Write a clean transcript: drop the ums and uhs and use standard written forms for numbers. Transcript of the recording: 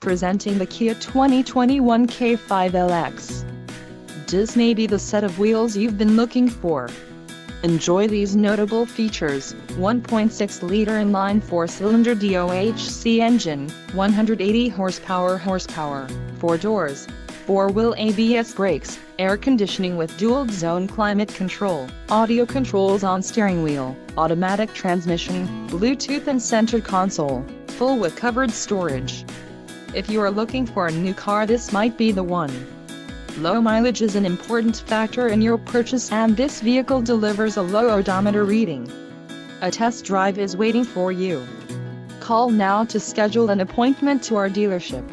Presenting the Kia 2021 K5LX. This may be the set of wheels you've been looking for. Enjoy these notable features: 1.6-liter inline 4-cylinder DOHC engine, 180 horsepower, 4 doors, 4-wheel ABS brakes, air conditioning with dual-zone climate control, audio controls on steering wheel, automatic transmission, Bluetooth and center console, full with covered storage. If you are looking for a new car, this might be the one. Low mileage is an important factor in your purchase, and this vehicle delivers a low odometer reading. A test drive is waiting for you. Call now to schedule an appointment to our dealership.